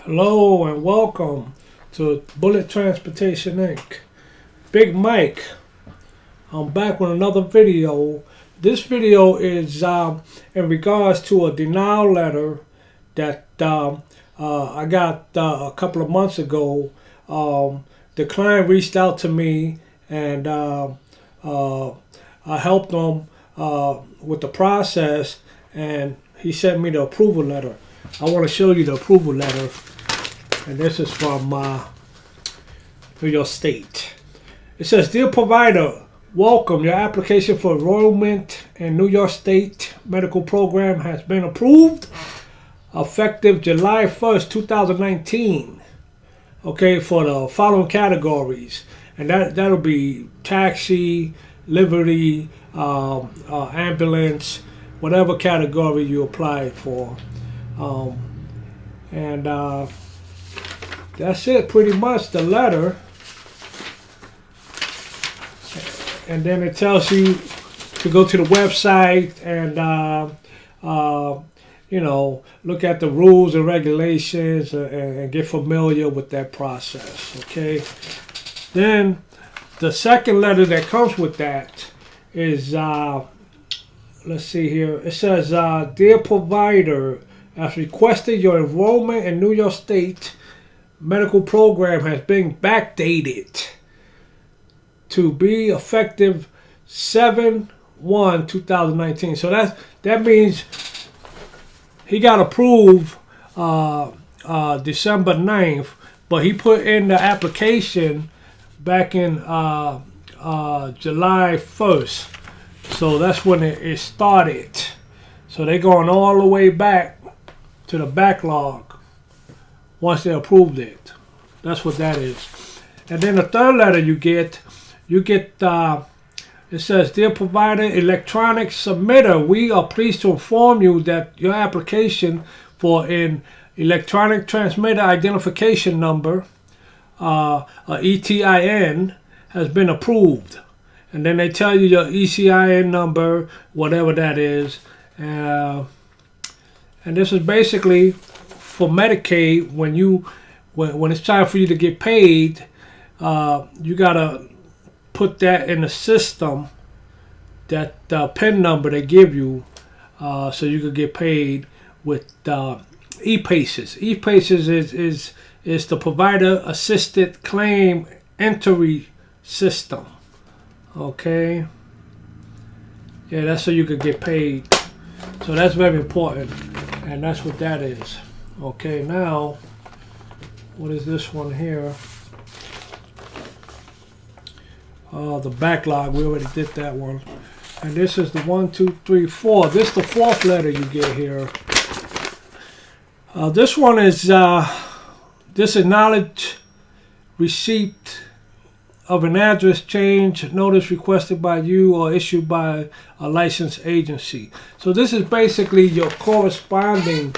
Hello and welcome to Bullet Transportation Inc. Big Mike. I'm back with another video. This video is in regards to a denial letter that I got a couple of months ago. The client reached out to me and I helped them with the process, and he sent me the approval letter. I want to show you the approval letter, and this is from New York State. It says, "Dear provider, welcome. Your application for enrollment in New York State medical program has been approved, effective July 1st, 2019. Okay, for the following categories, and that'll be taxi, livery, ambulance, whatever category you apply for." And that's it, pretty much, the letter. And then it tells you to go to the website and look at the rules and regulations and get familiar with that process. Okay. Then the second letter that comes with that is let's see here. It says, "Dear provider, as requested, your enrollment in New York State medical program has been backdated to be effective 7/1/2019. So that means he got approved December 9th, but he put in the application back in July 1st. So that's when it started. So they're going all the way back to the backlog once they approved it. That's what that is. And then the third letter you get it says, "Dear provider, electronic submitter, we are pleased to inform you that your application for an electronic transmitter identification number, a ETIN, has been approved." And then they tell you your ECIN number, whatever that is. And this is basically for Medicaid. When it's time for you to get paid, you gotta put that in the system, that PIN number they give you, so you could get paid with e-Paces. E-Paces is the provider assisted claim entry system. Okay. Yeah, that's so you could get paid. So that's very important, and that's what that is. Okay, now, what is this one here? The backlog, we already did that one. And this is the 1, 2, 3, 4. This is the fourth letter you get here. This one is this acknowledged receipt of an address change notice requested by you or issued by a licensed agency. So this is basically your corresponding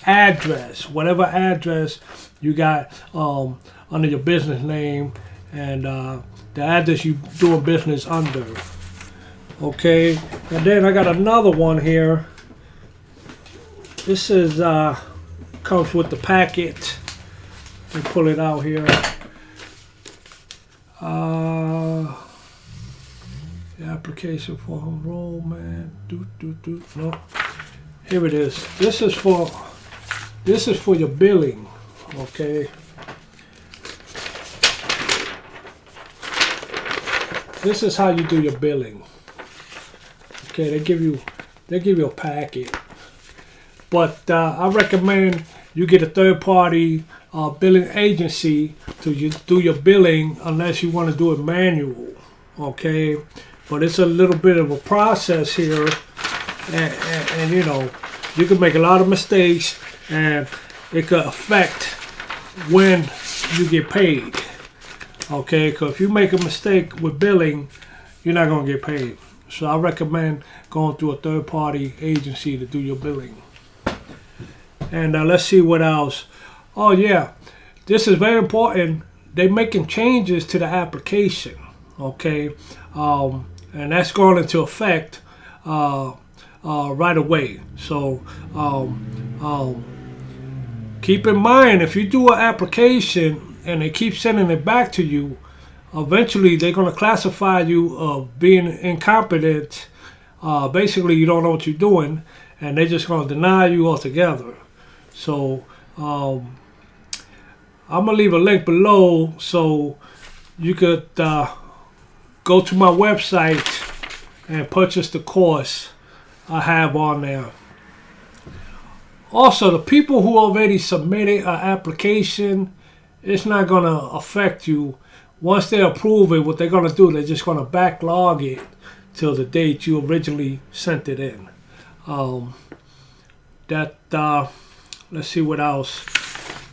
address, whatever address you got under your business name, and the address you doing business under. Okay, and then I got another one here. This is comes with the packet. Let me pull it out here. The application for enrollment. No, here it is. This is for your billing. Okay. This is how you do your billing. Okay, they give you a packet, but I recommend you get a third-party billing agency to do your billing, unless you want to do it manual. Okay, but it's a little bit of a process here, and you can make a lot of mistakes, and it could affect when you get paid. Okay, because if you make a mistake with billing, you're not going to get paid. So I recommend going through a third-party agency to do your billing. And let's see what else. Oh yeah, this is very important. They're making changes to the application. Okay, and that's going into effect right away. So keep in mind, if you do an application and they keep sending it back to you, eventually they're going to classify you of being incompetent. Basically, you don't know what you're doing, and they're just going to deny you altogether. So I'm going to leave a link below so you could go to my website and purchase the course I have on there. Also, the people who already submitted an application, it's not going to affect you. Once they approve it, what they're going to do, they're just going to backlog it till the date you originally sent it in. Let's see what else.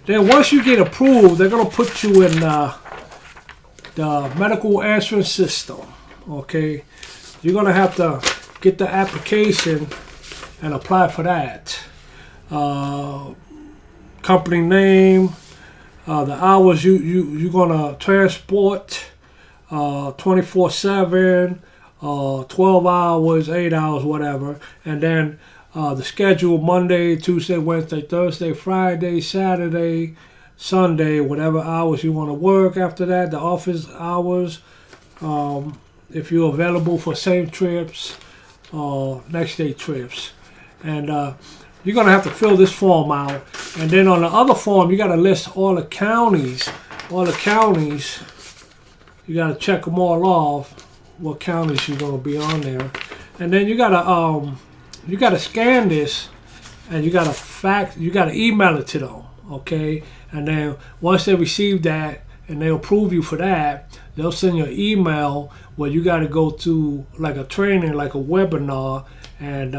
Then once you get approved, they're going to put you in the medical answering system. Okay, you're going to have to get the application and apply for that. Company name, the hours you're going to transport, 24/7, 12 hours, 8 hours, whatever. And then the schedule: Monday, Tuesday, Wednesday, Thursday, Friday, Saturday, Sunday, whatever hours you want to work. After that, the office hours, if you're available for same trips, next day trips. And you're going to have to fill this form out. And then on the other form, you got to list all the counties. All the counties, you got to check them all off, what counties you're going to be on there. And then you got to scan this, and you got to email it to them, okay? And then once they receive that and they approve you for that, they'll send you an email where you got to go to like a training, like a webinar, and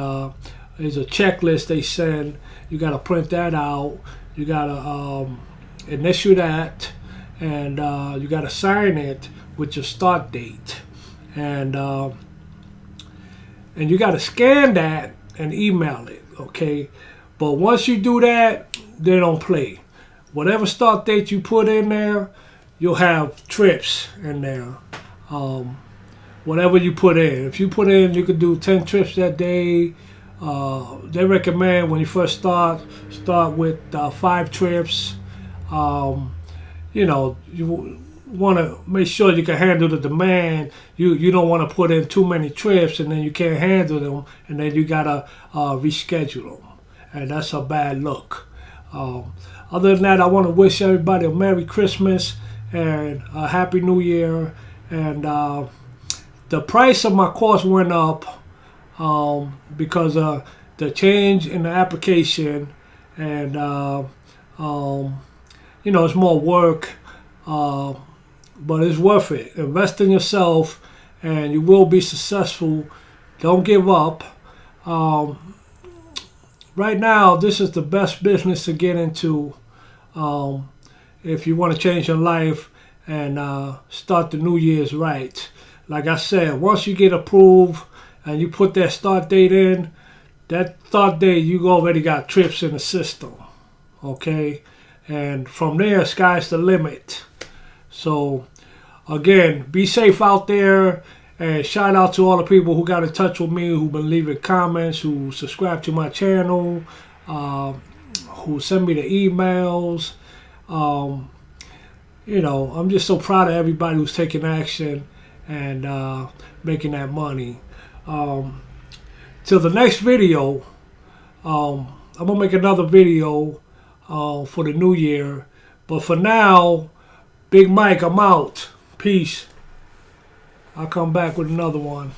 there's a checklist they send. You got to print that out. You got to initial that, and you got to sign it with your start date, and you got to scan that and email it, okay? But once you do that, they don't play. Whatever start date you put in there, you'll have trips in there. Whatever you put in. If you put in, you could do 10 trips that day. They recommend when you first start with 5 trips. You know, you want to make sure you can handle the demand. You don't want to put in too many trips and then you can't handle them, and then you gotta reschedule them, and that's a bad look. Other than that, I want to wish everybody a Merry Christmas and a Happy New Year. And the price of my course went up because of the change in the application, and you know, it's more work, but it's worth it. Invest in yourself and you will be successful. Don't give up. Right now, this is the best business to get into if you want to change your life and start the New Year's right. Like I said, once you get approved and you put that start date in, that start date, you already got trips in the system, okay? And from there, sky's the limit. So, again, be safe out there, and shout out to all the people who got in touch with me, who've been leaving comments, who subscribe to my channel, who send me the emails. You know, I'm just so proud of everybody who's taking action and making that money. Till the next video, I'm gonna make another video for the new year. But for now, Big Mike, I'm out. Peace. I'll come back with another one.